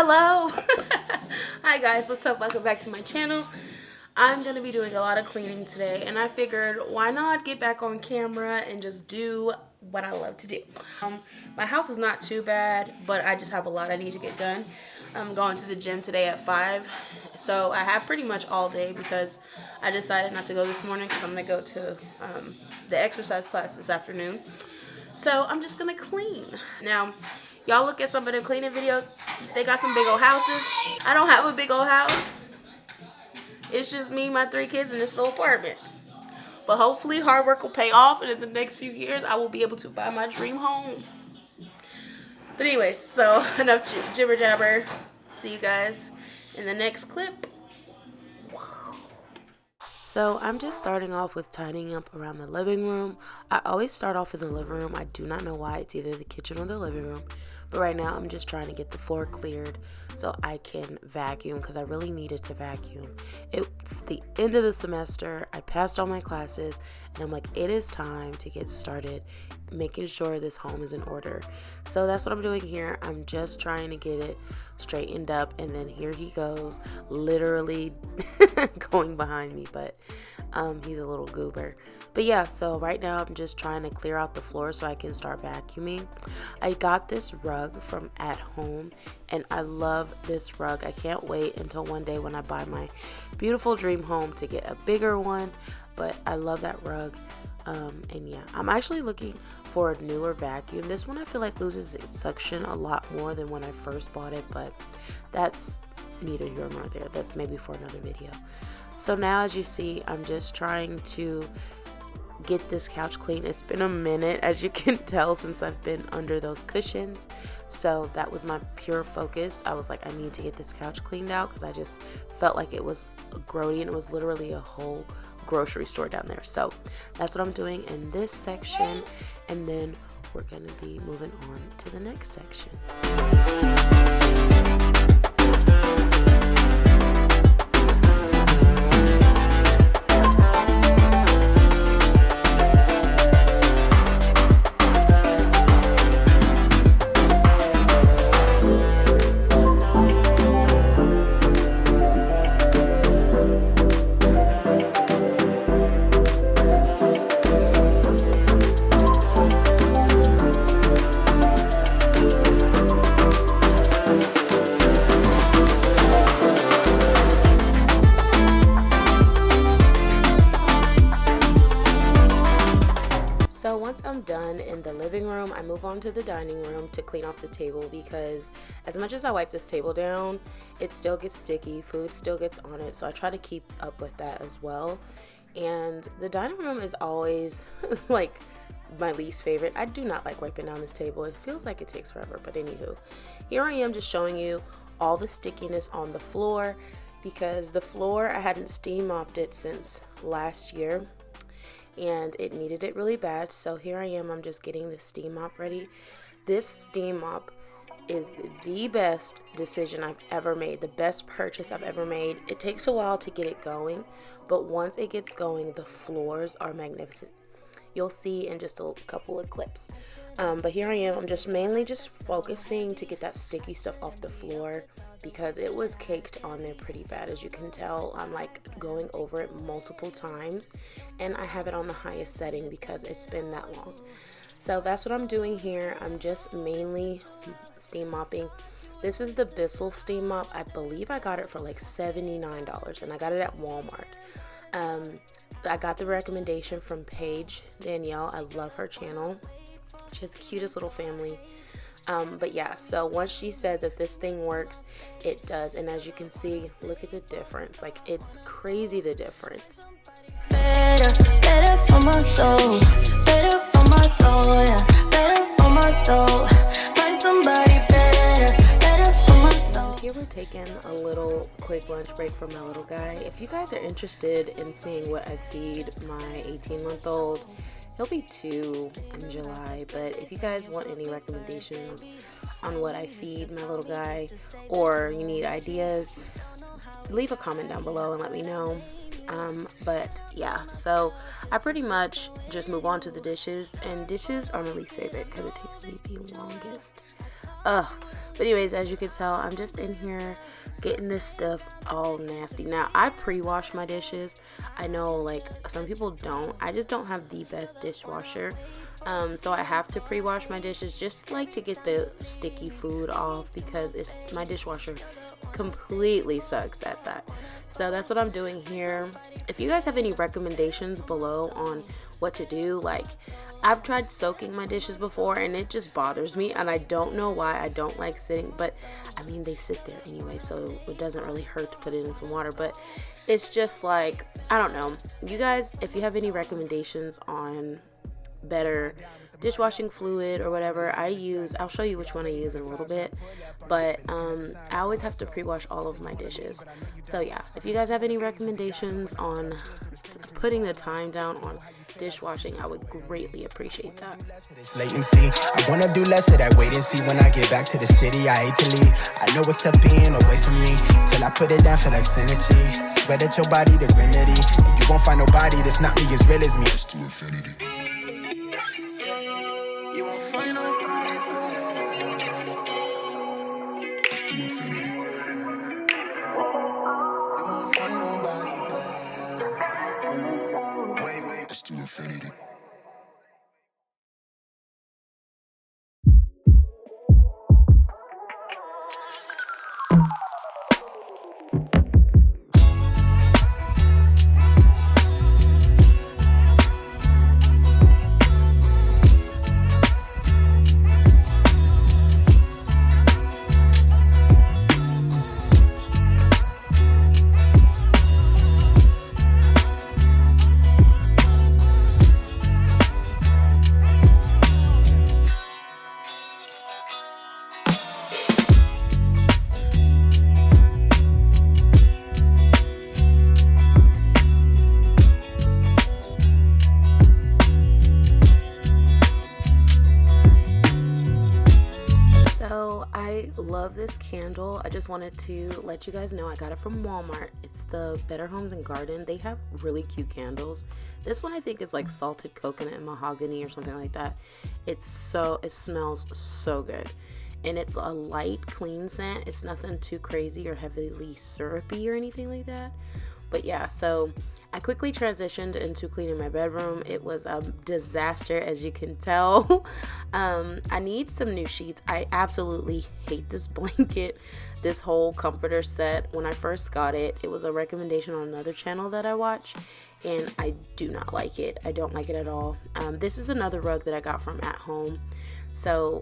Hello. Hi guys, what's up? Welcome back to my channel. I'm going to be doing a lot of cleaning today, and I figured why not get back on camera and just do what I love to do. My house is not too bad, but I just have a lot I need to get done. I'm going to the gym today at 5, so I have pretty much all day because I decided not to go this morning because I'm going to go to the exercise class this afternoon. So I'm just going to clean. Now, y'all look at some of the cleaning videos. They got some big old houses. I don't have a big old house. It's just me, my 3 kids, in this little apartment. But hopefully hard work will pay off, and in the next few years, I will be able to buy my dream home. But anyways, so enough jibber jabber. See you guys in the next clip. So I'm just starting off with tidying up around the living room. I always start off in the living room. I do not know why. It's either the kitchen or the living room. But right now I'm just trying to get the floor cleared so I can vacuum because I really needed to vacuum. It's the end of the semester. I passed all my classes and I'm like, it is time to get started making sure this home is in order. So that's what I'm doing here. I'm just trying to get it straightened up, and then here he goes, literally going behind me, but he's a little goober. But yeah, so right now I'm just trying to clear out the floor so I can start vacuuming. I got this rug from At Home and I love this rug. I can't wait until one day when I buy my beautiful dream home to get a bigger one, but I love that rug. And yeah, I'm actually looking for a newer vacuum. This one I feel like loses its suction a lot more than when I first bought it, but that's neither here nor there. That's maybe for another video. So now, as you see, I'm just trying to get this couch clean. It's been a minute, as you can tell, since I've been under those cushions, so that was my pure focus. I was like, I need to get this couch cleaned out because I just felt like it was grody, and it was literally a whole grocery store down there. So that's what I'm doing in this section, and then we're gonna be moving on to the next section. So once I'm done in the living room, I move on to the dining room to clean off the table because as much as I wipe this table down, it still gets sticky, food still gets on it, so I try to keep up with that as well. And the dining room is always like my least favorite. I do not like wiping down this table. It feels like it takes forever, but anywho, here I am just showing you all the stickiness on the floor because the floor, I hadn't steam mopped it since last year and it needed it really bad. So here I am, I'm just getting the steam mop ready. This steam mop is the best decision I've ever made, the best purchase I've ever made. It takes a while to get it going, but once it gets going, the floors are magnificent. You'll see in just a couple of clips. But here I am, I'm just mainly just focusing to get that sticky stuff off the floor because it was caked on there pretty bad. As you can tell, I'm like going over it multiple times, and I have it on the highest setting because it's been that long. So that's what I'm doing here. I'm just mainly steam mopping. This is the Bissell steam mop. I believe I got it for like $79, and I got it at Walmart. I got the recommendation from Paige Danielle. I love her channel. She has the cutest little family. But yeah, so once she said that this thing works, it does. And as you can see, look at the difference. Like, it's crazy, the difference. Better for my soul. Better for my soul, yeah. Better for my soul. Find somebody better for my soul. Here we're taking a little quick lunch break for my little guy. If you guys are interested in seeing what I feed my 18-month-old, he'll be 2 in July, but if you guys want any recommendations on what I feed my little guy, or you need ideas, leave a comment down below and let me know. But yeah, so I pretty much just move on to the dishes, and dishes are my least favorite because it takes me the longest. Ugh. But anyways, as you can tell, I'm just in here getting this stuff all nasty. Now, I pre-wash my dishes. I know, like, some people don't. I just don't have the best dishwasher. So I have to pre-wash my dishes just like to get the sticky food off, because my dishwasher completely sucks at that. So that's what I'm doing here. If you guys have any recommendations below on what to do, like, I've tried soaking my dishes before and it just bothers me, and I don't know why. I don't like sitting, but I mean, they sit there anyway, so it doesn't really hurt to put it in some water. But it's just like, I don't know. You guys, if you have any recommendations on better dishwashing fluid or whatever, I'll show you which one I use in a little bit, but I always have to pre-wash all of my dishes. So yeah, if you guys have any recommendations on putting the time down on dishwashing, I would greatly appreciate that. Latency. I wanna do less of that wait and see. When I get back to the city, I hate to leave. I know it's tough being away from me, till I put it down for like synergy. Swear that your body the remedy, and you won't find nobody that's not me as real as me. It's to infinity. You won't find nobody better. It's to infinity. You won't find nobody better. Wait, it's to infinity. I love this candle. I just wanted to let you guys know I got it from Walmart. It's the Better Homes and Garden. They have really cute candles. This one I think is like salted coconut and mahogany or something like that. It smells so good. And it's a light, clean scent. It's nothing too crazy or heavily syrupy or anything like that. But yeah, so I quickly transitioned into cleaning my bedroom. It was a disaster, as you can tell. I need some new sheets. I absolutely hate this blanket, this whole comforter set. When I first got it, it was a recommendation on another channel that I watch, and I do not like it. I don't like it at all. This is another rug that I got from At Home. So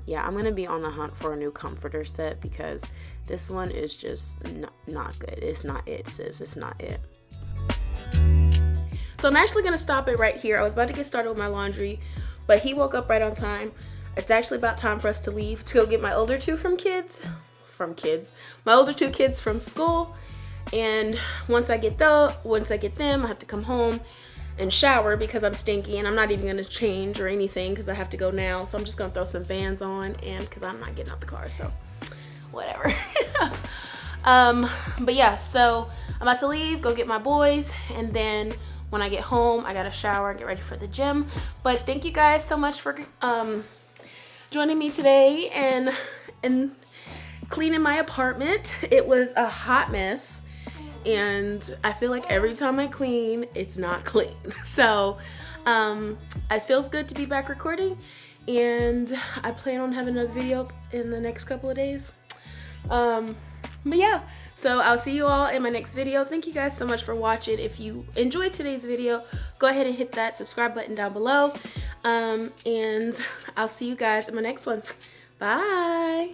yeah, I'm gonna be on the hunt for a new comforter set, because this one is just not good. It's not it, sis. It's not it. So I'm actually gonna stop it right here. I was about to get started with my laundry, but he woke up right on time. It's actually about time for us to leave to go get my older two my older two kids from school. And once I get them, I have to come home and shower because I'm stinky, and I'm not even gonna change or anything because I have to go now. So I'm just gonna throw some Vans on, and because I'm not getting out the car, so whatever. But yeah, so I'm about to leave, go get my boys, and then when I get home, I gotta shower and get ready for the gym. But thank you guys so much for joining me today and cleaning my apartment. It was a hot mess, and I feel like every time I clean, it's not clean. So it feels good to be back recording, and I plan on having another video in the next couple of days. But yeah, so I'll see you all in my next video. Thank you guys so much for watching. If you enjoyed today's video, go ahead and hit that subscribe button down below, and I'll see you guys in my next one. Bye.